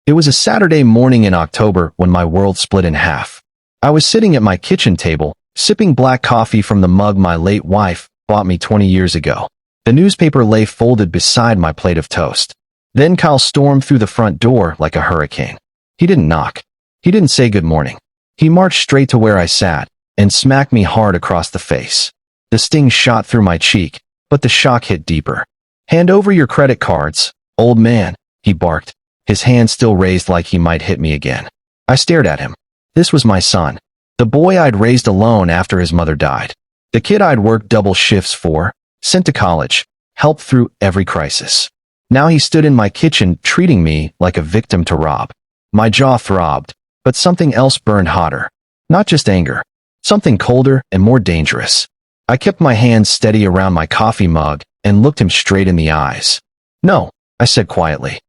It was a Saturday morning in October when my world split in half. I was sitting at my kitchen table, sipping black coffee from the mug my late wife bought me 20 years ago. The newspaper lay folded beside my plate of toast. Then Kyle stormed through the front door like a hurricane. He didn't knock. He didn't say good morning. He marched straight to where I sat and smacked me hard across the face. The sting shot through my cheek, but the shock hit deeper. "Hand over your credit cards, old man," he barked, his hand still raised like he might hit me again. I stared at him. This was my son, the boy I'd raised alone after his mother died. The kid I'd worked double shifts for, sent to college, helped through every crisis. Now he stood in my kitchen treating me like a victim to rob. My jaw throbbed, but something else burned hotter. Not just anger, something colder and more dangerous. I kept my hands steady around my coffee mug and looked him straight in the eyes. "No," I said quietly.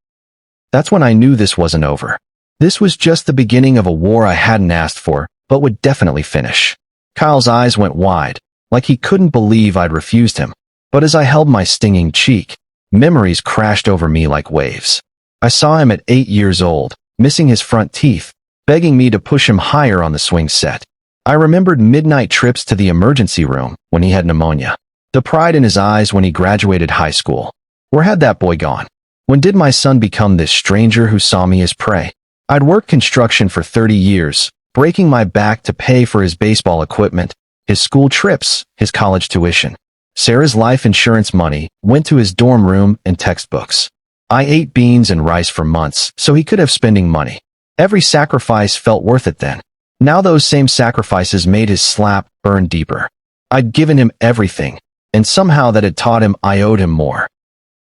That's when I knew this wasn't over. This was just the beginning of a war I hadn't asked for, but would definitely finish. Kyle's eyes went wide, like he couldn't believe I'd refused him. But as I held my stinging cheek, memories crashed over me like waves. I saw him at 8 years old, missing his front teeth, begging me to push him higher on the swing set. I remembered midnight trips to the emergency room when he had pneumonia. The pride in his eyes when he graduated high school. Where had that boy gone? When did my son become this stranger who saw me as prey? I'd worked construction for 30 years, breaking my back to pay for his baseball equipment, his school trips, his college tuition. Sarah's life insurance money went to his dorm room and textbooks. I ate beans and rice for months so he could have spending money. Every sacrifice felt worth it then. Now those same sacrifices made his slap burn deeper. I'd given him everything, and somehow that had taught him I owed him more.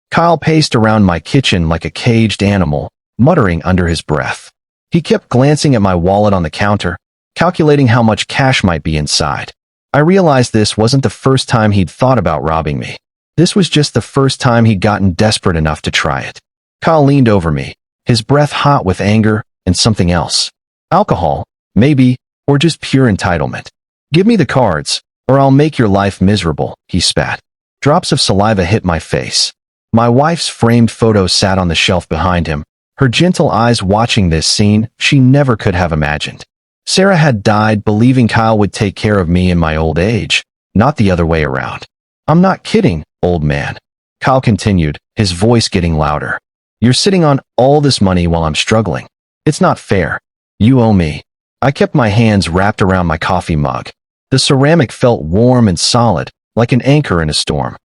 Kyle paced around my kitchen like a caged animal, muttering under his breath. He kept glancing at my wallet on the counter, calculating how much cash might be inside. I realized this wasn't the first time he'd thought about robbing me. This was just the first time he'd gotten desperate enough to try it. Kyle leaned over me, his breath hot with anger and something else. Alcohol, maybe, or just pure entitlement. "Give me the cards, or I'll make your life miserable," he spat. Drops of saliva hit my face. My wife's framed photo sat on the shelf behind him, her gentle eyes watching this scene she never could have imagined. Sarah had died believing Kyle would take care of me in my old age, not the other way around. "I'm not kidding, old man," Kyle continued, his voice getting louder. "You're sitting on all this money while I'm struggling. It's not fair. You owe me." I kept my hands wrapped around my coffee mug. The ceramic felt warm and solid, like an anchor in a storm.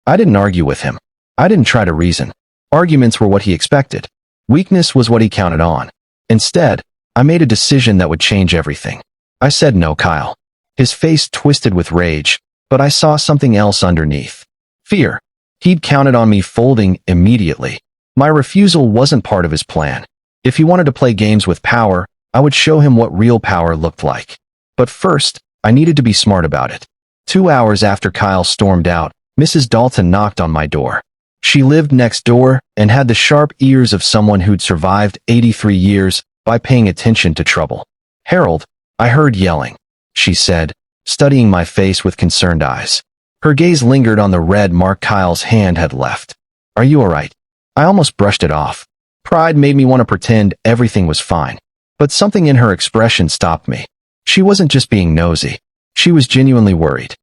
I didn't argue with him. I didn't try to reason. Arguments were what he expected. Weakness was what he counted on. Instead, I made a decision that would change everything. I said no, Kyle. His face twisted with rage, but I saw something else underneath. Fear. He'd counted on me folding immediately. My refusal wasn't part of his plan. If he wanted to play games with power, I would show him what real power looked like. But first, I needed to be smart about it. 2 hours after Kyle stormed out, Mrs. Dalton knocked on my door. She lived next door and had the sharp ears of someone who'd survived 83 years by paying attention to trouble. "Harold, I heard yelling," she said, studying my face with concerned eyes. Her gaze lingered on the red mark Kyle's hand had left. "Are you all right?" I almost brushed it off. Pride made me want to pretend everything was fine. But something in her expression stopped me. She wasn't just being nosy. She was genuinely worried.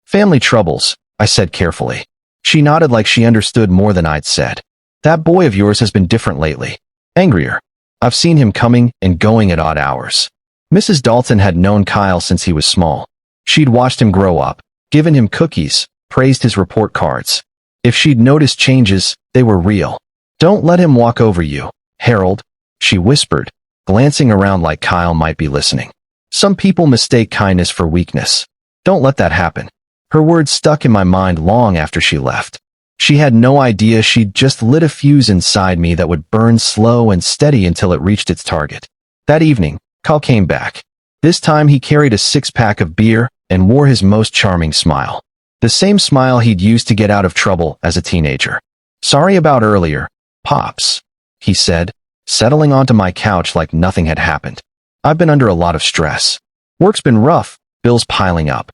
"Family troubles," I said carefully. She nodded like she understood more than I'd said. "That boy of yours has been different lately. Angrier. I've seen him coming and going at odd hours." Mrs. Dalton had known Kyle since he was small. She'd watched him grow up, given him cookies, praised his report cards. If she'd noticed changes, they were real. "Don't let him walk over you, Harold," she whispered, glancing around like Kyle might be listening. "Some people mistake kindness for weakness. Don't let that happen." Her words stuck in my mind long after she left. She had no idea she'd just lit a fuse inside me that would burn slow and steady until it reached its target. That evening, Kyle came back. This time he carried a 6-pack of beer and wore his most charming smile. The same smile he'd used to get out of trouble as a teenager. "Sorry about earlier, Pops," he said, settling onto my couch like nothing had happened. "I've been under a lot of stress. Work's been rough, bills piling up.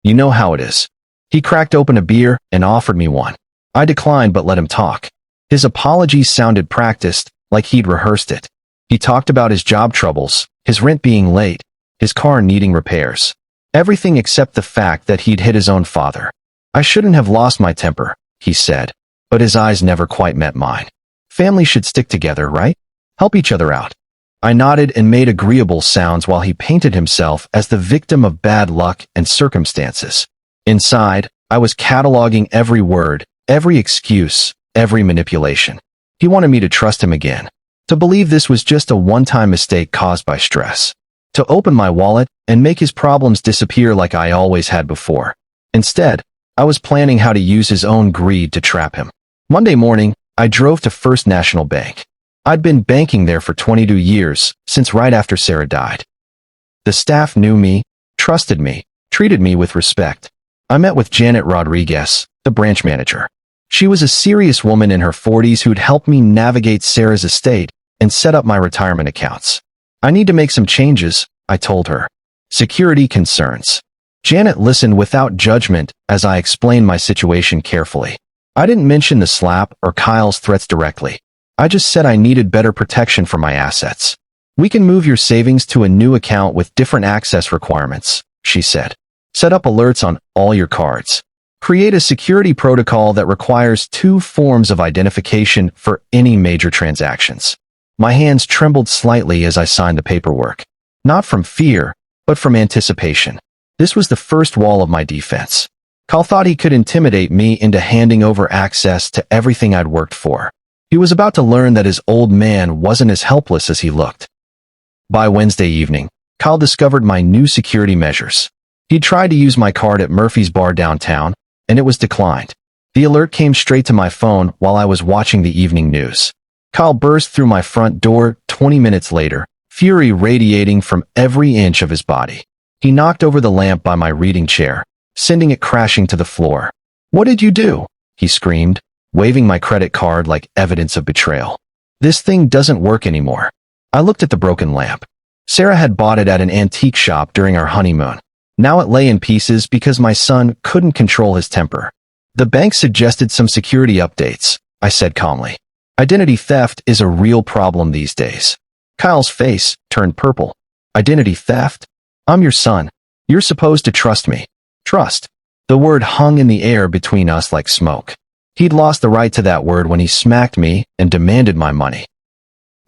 You know how it is." He cracked open a beer and offered me one. I declined but let him talk. His apologies sounded practiced, like he'd rehearsed it. He talked about his job troubles, his rent being late, his car needing repairs. Everything except the fact that he'd hit his own father. I shouldn't have lost my temper, he said, but his eyes never quite met mine. Family should stick together, right? Help each other out. I nodded and made agreeable sounds while he painted himself as the victim of bad luck and circumstances. Inside, I was cataloging every word, every excuse, every manipulation. He wanted me to trust him again, to believe this was just a one-time mistake caused by stress, to open my wallet and make his problems disappear like I always had before. Instead, I was planning how to use his own greed to trap him. Monday morning, I drove to First National Bank. I'd been banking there for 22 years, since right after Sarah died. The staff knew me, trusted me, treated me with respect. I met with Janet Rodriguez, the branch manager. She was a serious woman in her 40s who'd helped me navigate Sarah's estate and set up my retirement accounts. I need to make some changes, I told her. Security concerns. Janet listened without judgment as I explained my situation carefully. I didn't mention the slap or Kyle's threats directly. I just said I needed better protection for my assets. We can move your savings to a new account with different access requirements, she said. Set up alerts on all your cards. Create a security protocol that requires 2 forms of identification for any major transactions. My hands trembled slightly as I signed the paperwork. Not from fear, but from anticipation. This was the first wall of my defense. Kyle thought he could intimidate me into handing over access to everything I'd worked for. He was about to learn that his old man wasn't as helpless as he looked. By Wednesday evening, Kyle discovered my new security measures. He tried to use my card at Murphy's Bar downtown, and it was declined. The alert came straight to my phone while I was watching the evening news. Kyle burst through my front door 20 minutes later, fury radiating from every inch of his body. He knocked over the lamp by my reading chair, sending it crashing to the floor. "What did you do?" he screamed, waving my credit card like evidence of betrayal. "This thing doesn't work anymore." I looked at the broken lamp. Sarah had bought it at an antique shop during our honeymoon. Now it lay in pieces because my son couldn't control his temper. "The bank suggested some security updates," I said calmly. "Identity theft is a real problem these days." Kyle's face turned purple. "Identity theft? I'm your son. You're supposed to trust me." Trust. The word hung in the air between us like smoke. He'd lost the right to that word when he smacked me and demanded my money.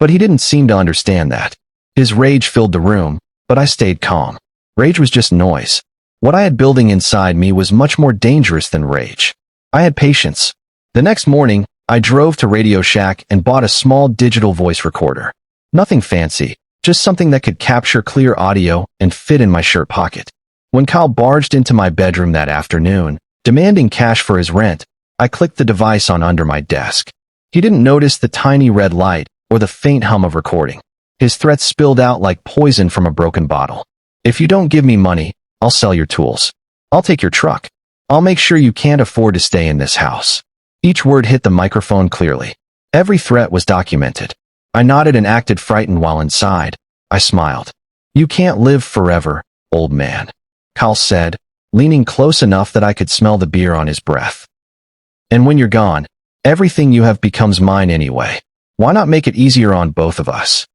But he didn't seem to understand that. His rage filled the room, but I stayed calm. Rage was just noise. What I had building inside me was much more dangerous than rage. I had patience. The next morning, I drove to Radio Shack and bought a small digital voice recorder. Nothing fancy, just something that could capture clear audio and fit in my shirt pocket. When Kyle barged into my bedroom that afternoon, demanding cash for his rent, I clicked the device on under my desk. He didn't notice the tiny red light or the faint hum of recording. His threats spilled out like poison from a broken bottle. "If you don't give me money, I'll sell your tools. I'll take your truck. I'll make sure you can't afford to stay in this house." Each word hit the microphone clearly. Every threat was documented. I nodded and acted frightened while inside. I smiled. "You can't live forever, old man," Kyle said, leaning close enough that I could smell the beer on his breath. "And when you're gone, everything you have becomes mine anyway. Why not make it easier on both of us?"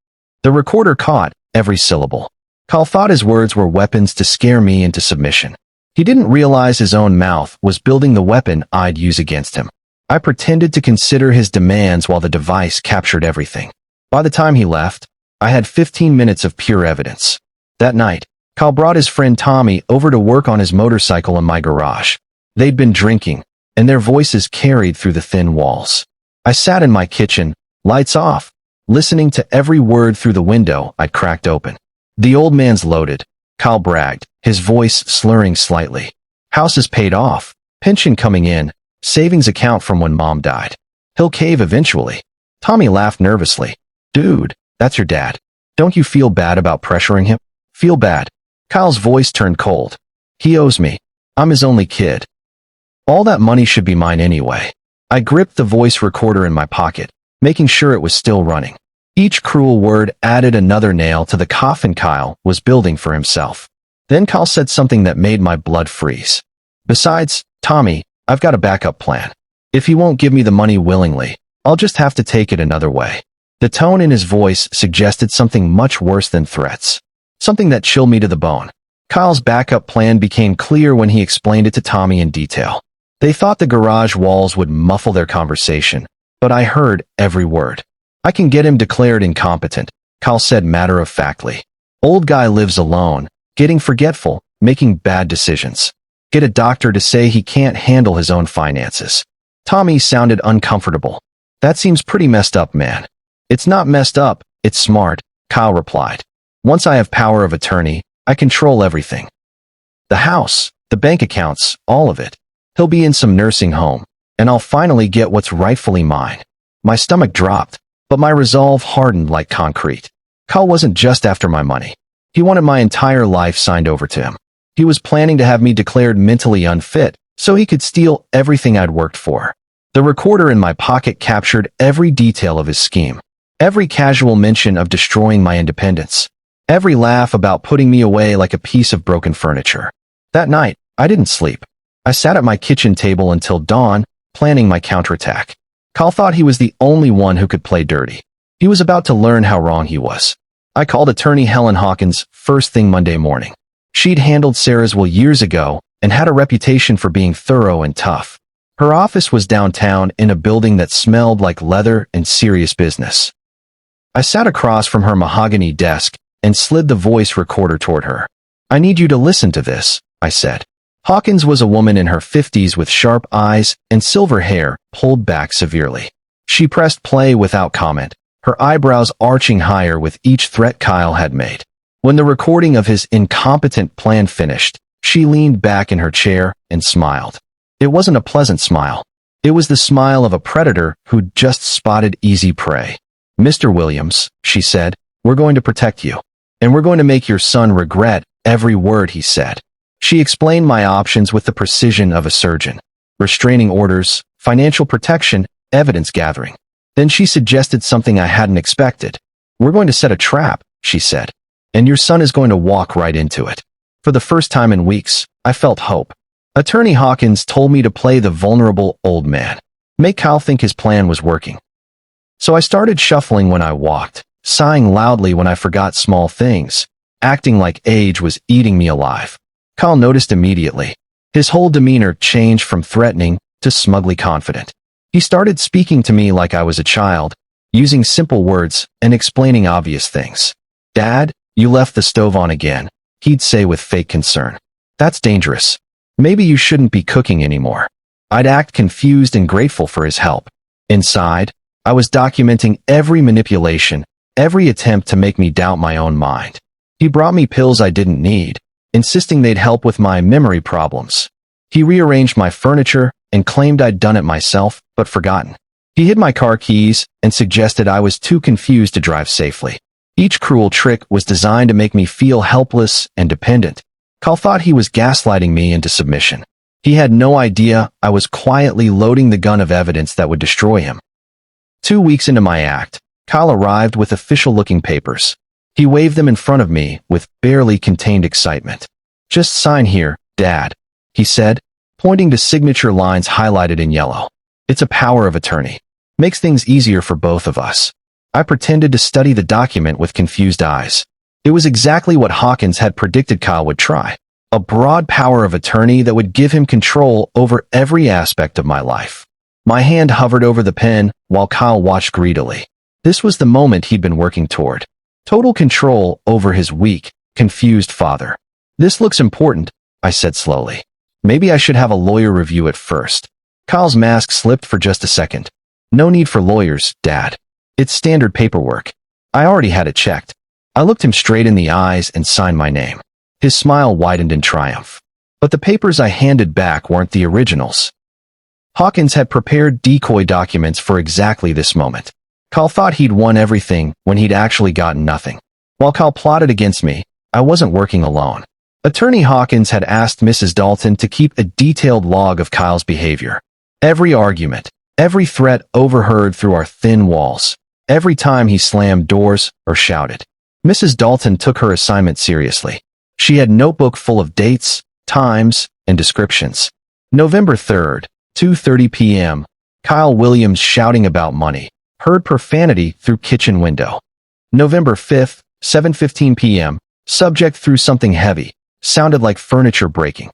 The recorder caught every syllable. Kyle thought his words were weapons to scare me into submission. He didn't realize his own mouth was building the weapon I'd use against him. I pretended to consider his demands while the device captured everything. By the time he left, I had 15 minutes of pure evidence. That night, Kyle brought his friend Tommy over to work on his motorcycle in my garage. They'd been drinking, and their voices carried through the thin walls. I sat in my kitchen, lights off, listening to every word through the window I'd cracked open. "The old man's loaded," Kyle bragged, his voice slurring slightly. "House is paid off, pension coming in, savings account from when mom died. He'll cave eventually." Tommy laughed nervously. "Dude, that's your dad. Don't you feel bad about pressuring him?" "Feel bad?" Kyle's voice turned cold. "He owes me. I'm his only kid. All that money should be mine anyway." I gripped the voice recorder in my pocket, making sure it was still running. Each cruel word added another nail to the coffin Kyle was building for himself. Then Kyle said something that made my blood freeze. "Besides, Tommy, I've got a backup plan. If he won't give me the money willingly, I'll just have to take it another way." The tone in his voice suggested something much worse than threats. Something that chilled me to the bone. Kyle's backup plan became clear when he explained it to Tommy in detail. They thought the garage walls would muffle their conversation, but I heard every word. I can get him declared incompetent, Kyle said matter-of-factly. Old guy lives alone, getting forgetful, making bad decisions. Get a doctor to say he can't handle his own finances. Tommy sounded uncomfortable. That seems pretty messed up, man. It's not messed up, it's smart, Kyle replied. Once I have power of attorney, I control everything. The house, the bank accounts, all of it. He'll be in some nursing home, and I'll finally get what's rightfully mine. My stomach dropped, but my resolve hardened like concrete. Kyle wasn't just after my money. He wanted my entire life signed over to him. He was planning to have me declared mentally unfit, so he could steal everything I'd worked for. The recorder in my pocket captured every detail of his scheme. Every casual mention of destroying my independence. Every laugh about putting me away like a piece of broken furniture. That night, I didn't sleep. I sat at my kitchen table until dawn, planning my counterattack. Kyle thought he was the only one who could play dirty. He was about to learn how wrong he was. I called attorney Helen Hawkins first thing Monday morning. She'd handled Sarah's will years ago and had a reputation for being thorough and tough. Her office was downtown in a building that smelled like leather and serious business. I sat across from her mahogany desk and slid the voice recorder toward her. I need you to listen to this, I said. Hawkins was a woman in her 50s with sharp eyes and silver hair pulled back severely. She pressed play without comment, her eyebrows arching higher with each threat Kyle had made. When the recording of his incompetent plan finished, she leaned back in her chair and smiled. It wasn't a pleasant smile. It was the smile of a predator who'd just spotted easy prey. Mr. Williams, she said, we're going to protect you. And we're going to make your son regret every word he said. She explained my options with the precision of a surgeon. Restraining orders, financial protection, evidence gathering. Then she suggested something I hadn't expected. We're going to set a trap, she said. And your son is going to walk right into it. For the first time in weeks, I felt hope. Attorney Hawkins told me to play the vulnerable old man. Make Kyle think his plan was working. So I started shuffling when I walked, sighing loudly when I forgot small things, acting like age was eating me alive. Kyle noticed immediately. His whole demeanor changed from threatening to smugly confident. He started speaking to me like I was a child, using simple words and explaining obvious things. Dad, you left the stove on again, he'd say with fake concern. That's dangerous. Maybe you shouldn't be cooking anymore. I'd act confused and grateful for his help. Inside, I was documenting every manipulation, every attempt to make me doubt my own mind. He brought me pills I didn't need, insisting they'd help with my memory problems. He rearranged my furniture and claimed I'd done it myself, but forgotten. He hid my car keys and suggested I was too confused to drive safely. Each cruel trick was designed to make me feel helpless and dependent. Kyle thought he was gaslighting me into submission. He had no idea I was quietly loading the gun of evidence that would destroy him. 2 weeks into my act, Kyle arrived with official-looking papers. He waved them in front of me with barely contained excitement. Just sign here, Dad, he said, pointing to signature lines highlighted in yellow. It's a power of attorney. Makes things easier for both of us. I pretended to study the document with confused eyes. It was exactly what Hawkins had predicted Kyle would try. A broad power of attorney that would give him control over every aspect of my life. My hand hovered over the pen while Kyle watched greedily. This was the moment he'd been working toward. Total control over his weak, confused father. This looks important, I said slowly. Maybe I should have a lawyer review it first. Kyle's mask slipped for just a second. No need for lawyers, Dad. It's standard paperwork. I already had it checked. I looked him straight in the eyes and signed my name. His smile widened in triumph. But the papers I handed back weren't the originals. Hawkins had prepared decoy documents for exactly this moment. Kyle thought he'd won everything when he'd actually gotten nothing. While Kyle plotted against me, I wasn't working alone. Attorney Hawkins had asked Mrs. Dalton to keep a detailed log of Kyle's behavior. Every argument, every threat overheard through our thin walls, every time he slammed doors or shouted. Mrs. Dalton took her assignment seriously. She had a notebook full of dates, times, and descriptions. November 3rd, 2:30 p.m., Kyle Williams shouting about money, Heard profanity through kitchen window. November 5th, 7:15 p.m. Subject threw something heavy. Sounded like furniture breaking.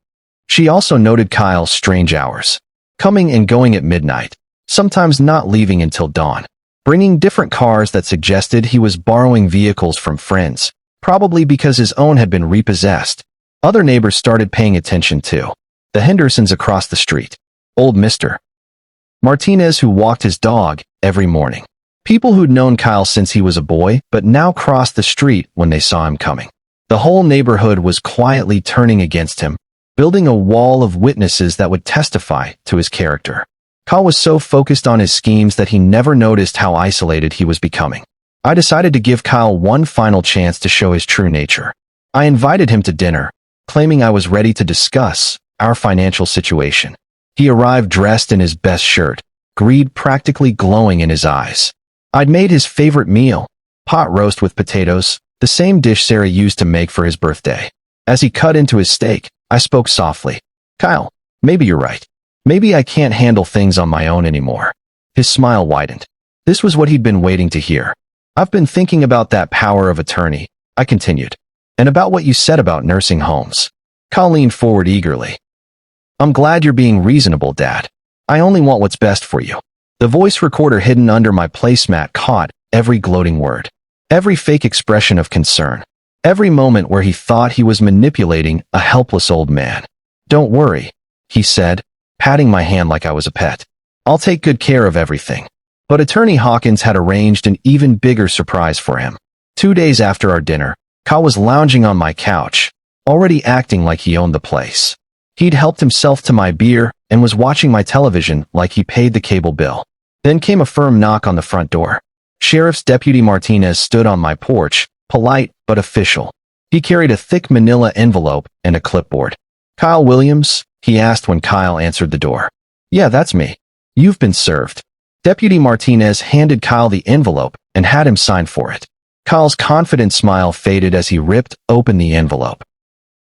She also noted Kyle's strange hours. Coming and going at midnight. Sometimes not leaving until dawn. Bringing different cars that suggested he was borrowing vehicles from friends. Probably because his own had been repossessed. Other neighbors started paying attention too. The Hendersons across the street. Old Mr. Martinez who walked his dog every morning. People who'd known Kyle since he was a boy, but now crossed the street when they saw him coming. The whole neighborhood was quietly turning against him, building a wall of witnesses that would testify to his character. Kyle was so focused on his schemes that he never noticed how isolated he was becoming. I decided to give Kyle one final chance to show his true nature. I invited him to dinner, claiming I was ready to discuss our financial situation. He arrived dressed in his best shirt, greed practically glowing in his eyes. I'd made his favorite meal, pot roast with potatoes, the same dish Sarah used to make for his birthday. As he cut into his steak, I spoke softly. Kyle, maybe you're right. Maybe I can't handle things on my own anymore. His smile widened. This was what he'd been waiting to hear. I've been thinking about that power of attorney, I continued, and about what you said about nursing homes. Kyle leaned forward eagerly. I'm glad you're being reasonable, Dad. I only want what's best for you. The voice recorder hidden under my placemat caught every gloating word, every fake expression of concern, every moment where he thought he was manipulating a helpless old man. Don't worry, he said, patting my hand like I was a pet. I'll take good care of everything. But Attorney Hawkins had arranged an even bigger surprise for him. 2 days after our dinner, Kyle was lounging on my couch, already acting like he owned the place. He'd helped himself to my beer and was watching my television like he paid the cable bill. Then came a firm knock on the front door. Sheriff's Deputy Martinez stood on my porch, polite but official. He carried a thick manila envelope and a clipboard. Kyle Williams? He asked when Kyle answered the door. Yeah, that's me. You've been served. Deputy Martinez handed Kyle the envelope and had him sign for it. Kyle's confident smile faded as he ripped open the envelope.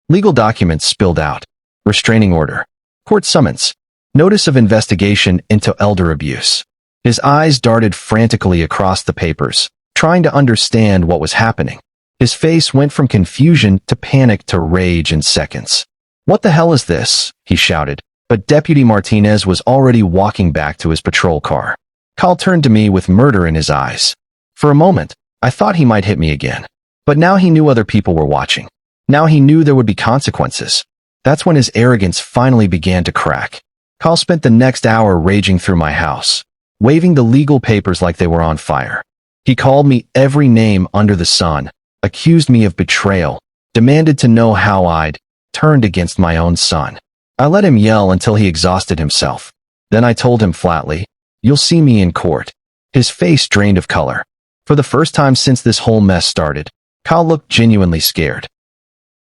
Legal documents spilled out. Restraining order. Court summons. Notice of investigation into elder abuse. His eyes darted frantically across the papers, trying to understand what was happening. His face went from confusion to panic to rage in seconds. What the hell is this? He shouted, but Deputy Martinez was already walking back to his patrol car. Kyle turned to me with murder in his eyes. For a moment, I thought he might hit me again. But now he knew other people were watching. Now he knew there would be consequences. That's when his arrogance finally began to crack. Kyle spent the next hour raging through my house, waving the legal papers like they were on fire. He called me every name under the sun, accused me of betrayal, demanded to know how I'd turned against my own son. I let him yell until he exhausted himself. Then I told him flatly, "You'll see me in court." His face drained of color. For the first time since this whole mess started, Kyle looked genuinely scared.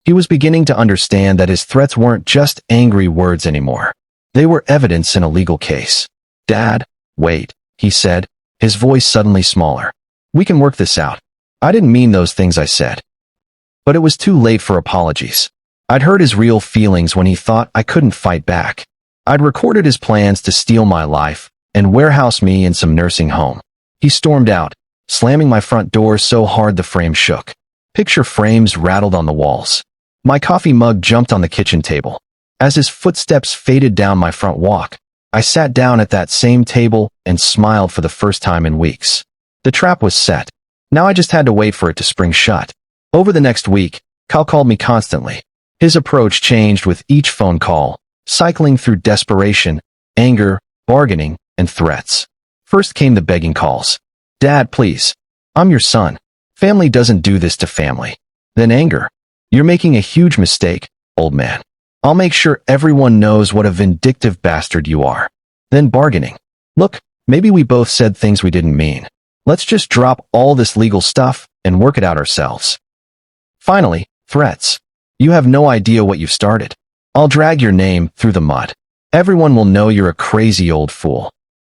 He was beginning to understand that his threats weren't just angry words anymore. They were evidence in a legal case. Dad, wait, he said, his voice suddenly smaller. We can work this out. I didn't mean those things I said. But it was too late for apologies. I'd hurt his real feelings when he thought I couldn't fight back. I'd recorded his plans to steal my life and warehouse me in some nursing home. He stormed out, slamming my front door so hard the frame shook. Picture frames rattled on the walls. My coffee mug jumped on the kitchen table. As his footsteps faded down my front walk, I sat down at that same table and smiled for the first time in weeks. The trap was set. Now I just had to wait for it to spring shut. Over the next week, Kyle called me constantly. His approach changed with each phone call, cycling through desperation, anger, bargaining, and threats. First came the begging calls. Dad, please. I'm your son. Family doesn't do this to family. Then anger. You're making a huge mistake, old man. I'll make sure everyone knows what a vindictive bastard you are. Then bargaining. Look, maybe we both said things we didn't mean. Let's just drop all this legal stuff and work it out ourselves. Finally, threats. You have no idea what you've started. I'll drag your name through the mud. Everyone will know you're a crazy old fool.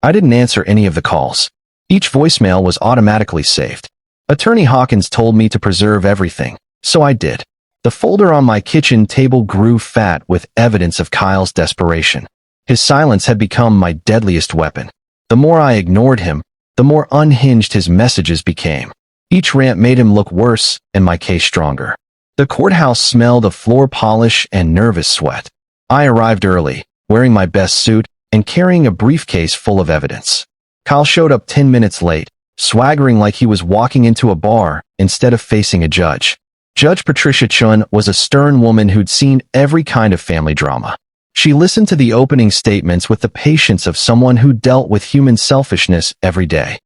I didn't answer any of the calls. Each voicemail was automatically saved. Attorney Hawkins told me to preserve everything, so I did. The folder on my kitchen table grew fat with evidence of Kyle's desperation. His silence had become my deadliest weapon. The more I ignored him, the more unhinged his messages became. Each rant made him look worse and my case stronger. The courthouse smelled of floor polish and nervous sweat. I arrived early, wearing my best suit and carrying a briefcase full of evidence. Kyle showed up 10 minutes late, swaggering like he was walking into a bar instead of facing a judge. Judge Patricia Chun was a stern woman who'd seen every kind of family drama. She listened to the opening statements with the patience of someone who dealt with human selfishness every day.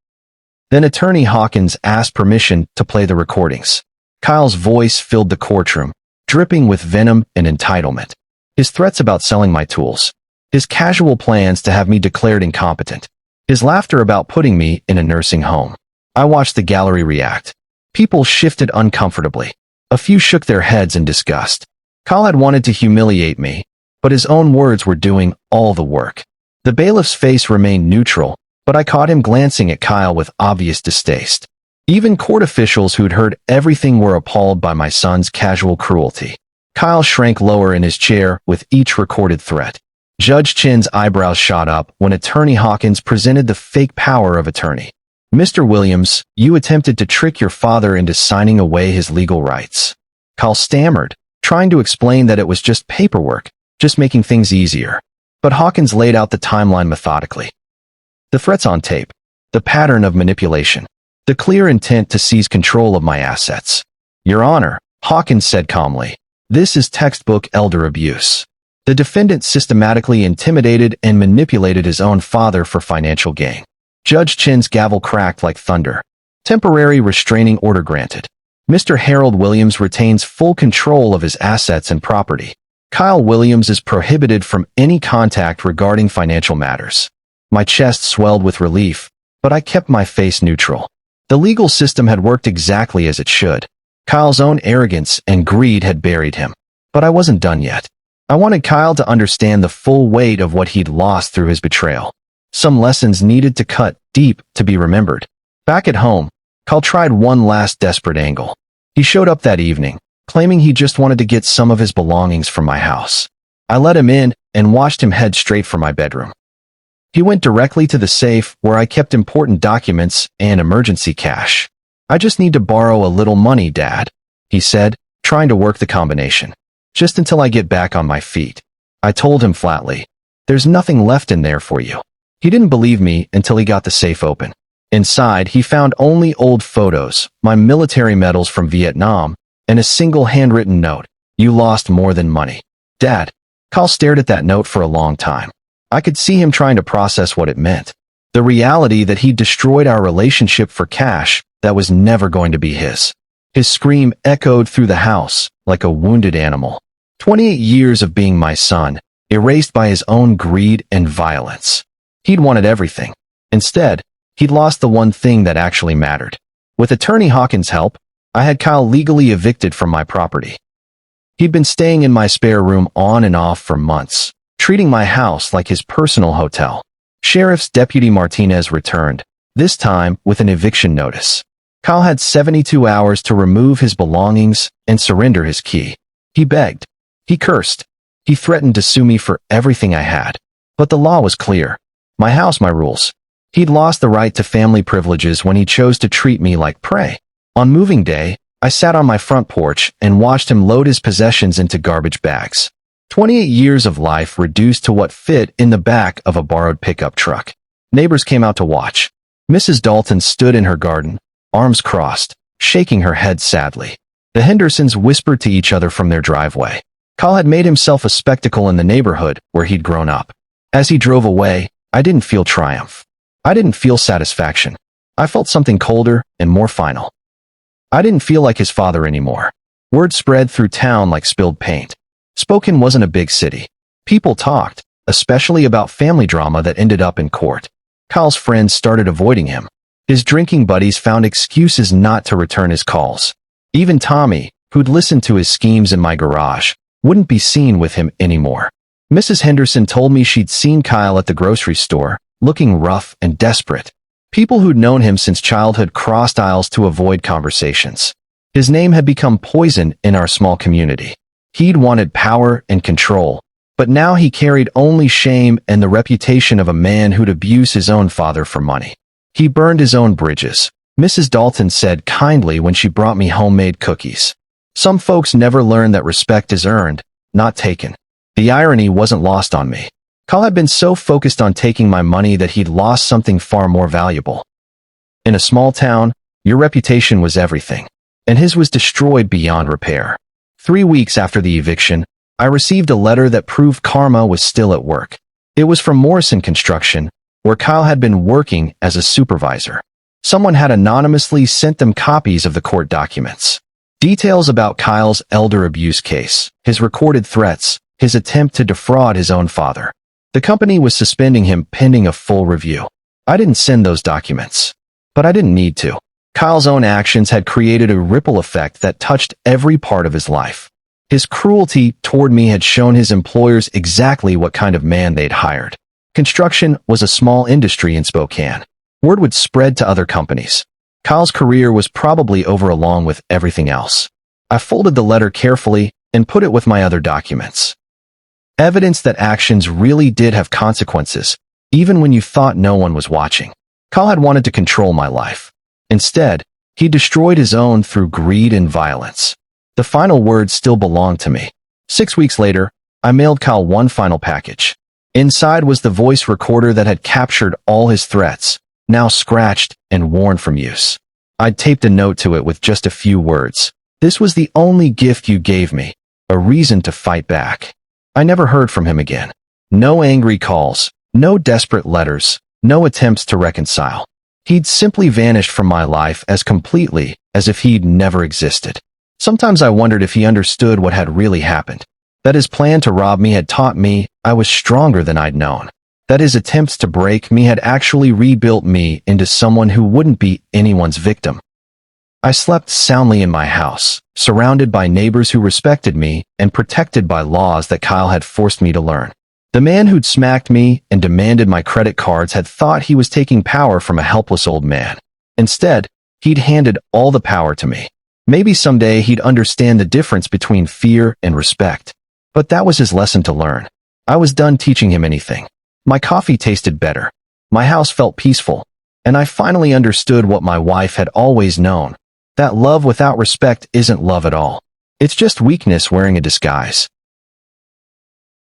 Then Attorney Hawkins asked permission to play the recordings. Kyle's voice filled the courtroom, dripping with venom and entitlement. His threats about selling my tools. His casual plans to have me declared incompetent. His laughter about putting me in a nursing home. I watched the gallery react. People shifted uncomfortably. A few shook their heads in disgust. Kyle had wanted to humiliate me, but his own words were doing all the work. The bailiff's face remained neutral, but I caught him glancing at Kyle with obvious distaste. Even court officials who'd heard everything were appalled by my son's casual cruelty. Kyle shrank lower in his chair with each recorded threat. Judge Chin's eyebrows shot up when Attorney Hawkins presented the fake power of attorney. Mr. Williams, you attempted to trick your father into signing away his legal rights. Kyle stammered, trying to explain that it was just paperwork, just making things easier. But Hawkins laid out the timeline methodically. The threats on tape. The pattern of manipulation. The clear intent to seize control of my assets. Your Honor, Hawkins said calmly, this is textbook elder abuse. The defendant systematically intimidated and manipulated his own father for financial gain. Judge Chin's gavel cracked like thunder. Temporary restraining order granted. Mr. Harold Williams retains full control of his assets and property. Kyle Williams is prohibited from any contact regarding financial matters. My chest swelled with relief, but I kept my face neutral. The legal system had worked exactly as it should. Kyle's own arrogance and greed had buried him. But I wasn't done yet. I wanted Kyle to understand the full weight of what he'd lost through his betrayal. Some lessons needed to cut deep to be remembered. Back at home, Kyle tried one last desperate angle. He showed up that evening, claiming he just wanted to get some of his belongings from my house. I let him in and watched him head straight for my bedroom. He went directly to the safe where I kept important documents and emergency cash. I just need to borrow a little money, Dad, he said, trying to work the combination. Just until I get back on my feet. I told him flatly, there's nothing left in there for you. He didn't believe me until he got the safe open. Inside, he found only old photos, my military medals from Vietnam, and a single handwritten note. You lost more than money. Dad. Kyle stared at that note for a long time. I could see him trying to process what it meant. The reality that he'd destroyed our relationship for cash that was never going to be his. His scream echoed through the house like a wounded animal. 28 years of being my son, erased by his own greed and violence. He'd wanted everything. Instead, he'd lost the one thing that actually mattered. With Attorney Hawkins' help, I had Kyle legally evicted from my property. He'd been staying in my spare room on and off for months, treating my house like his personal hotel. Sheriff's Deputy Martinez returned, this time with an eviction notice. Kyle had 72 hours to remove his belongings and surrender his key. He begged. He cursed. He threatened to sue me for everything I had. But the law was clear. My house, my rules. He'd lost the right to family privileges when he chose to treat me like prey. On moving day, I sat on my front porch and watched him load his possessions into garbage bags. 28 years of life reduced to what fit in the back of a borrowed pickup truck. Neighbors came out to watch. Mrs. Dalton stood in her garden, arms crossed, shaking her head sadly. The Hendersons whispered to each other from their driveway. Kyle had made himself a spectacle in the neighborhood where he'd grown up. As he drove away, I didn't feel triumph. I didn't feel satisfaction. I felt something colder and more final. I didn't feel like his father anymore. Word spread through town like spilled paint. Spokane wasn't a big city. People talked, especially about family drama that ended up in court. Kyle's friends started avoiding him. His drinking buddies found excuses not to return his calls. Even Tommy, who'd listened to his schemes in my garage, wouldn't be seen with him anymore. Mrs. Henderson told me she'd seen Kyle at the grocery store, looking rough and desperate. People who'd known him since childhood crossed aisles to avoid conversations. His name had become poison in our small community. He'd wanted power and control, but now he carried only shame and the reputation of a man who'd abuse his own father for money. He burned his own bridges, Mrs. Dalton said kindly when she brought me homemade cookies. Some folks never learn that respect is earned, not taken. The irony wasn't lost on me. Kyle had been so focused on taking my money that he'd lost something far more valuable. In a small town, your reputation was everything, and his was destroyed beyond repair. 3 weeks after the eviction, I received a letter that proved karma was still at work. It was from Morrison Construction, where Kyle had been working as a supervisor. Someone had anonymously sent them copies of the court documents. Details about Kyle's elder abuse case, his recorded threats, his attempt to defraud his own father. The company was suspending him pending a full review. I didn't send those documents, but I didn't need to. Kyle's own actions had created a ripple effect that touched every part of his life. His cruelty toward me had shown his employers exactly what kind of man they'd hired. Construction was a small industry in Spokane. Word would spread to other companies. Kyle's career was probably over along with everything else. I folded the letter carefully and put it with my other documents. Evidence that actions really did have consequences, even when you thought no one was watching. Kyle had wanted to control my life. Instead, he destroyed his own through greed and violence. The final word still belonged to me. 6 weeks later, I mailed Kyle one final package. Inside was the voice recorder that had captured all his threats, now scratched and worn from use. I'd taped a note to it with just a few words. This was the only gift you gave me, a reason to fight back. I never heard from him again. No angry calls, no desperate letters, no attempts to reconcile. He'd simply vanished from my life as completely as if he'd never existed. Sometimes I wondered if he understood what had really happened. That his plan to rob me had taught me I was stronger than I'd known. That his attempts to break me had actually rebuilt me into someone who wouldn't be anyone's victim. I slept soundly in my house, surrounded by neighbors who respected me and protected by laws that Kyle had forced me to learn. The man who'd smacked me and demanded my credit cards had thought he was taking power from a helpless old man. Instead, he'd handed all the power to me. Maybe someday he'd understand the difference between fear and respect. But that was his lesson to learn. I was done teaching him anything. My coffee tasted better. My house felt peaceful. And I finally understood what my wife had always known. That love without respect isn't love at all. It's just weakness wearing a disguise.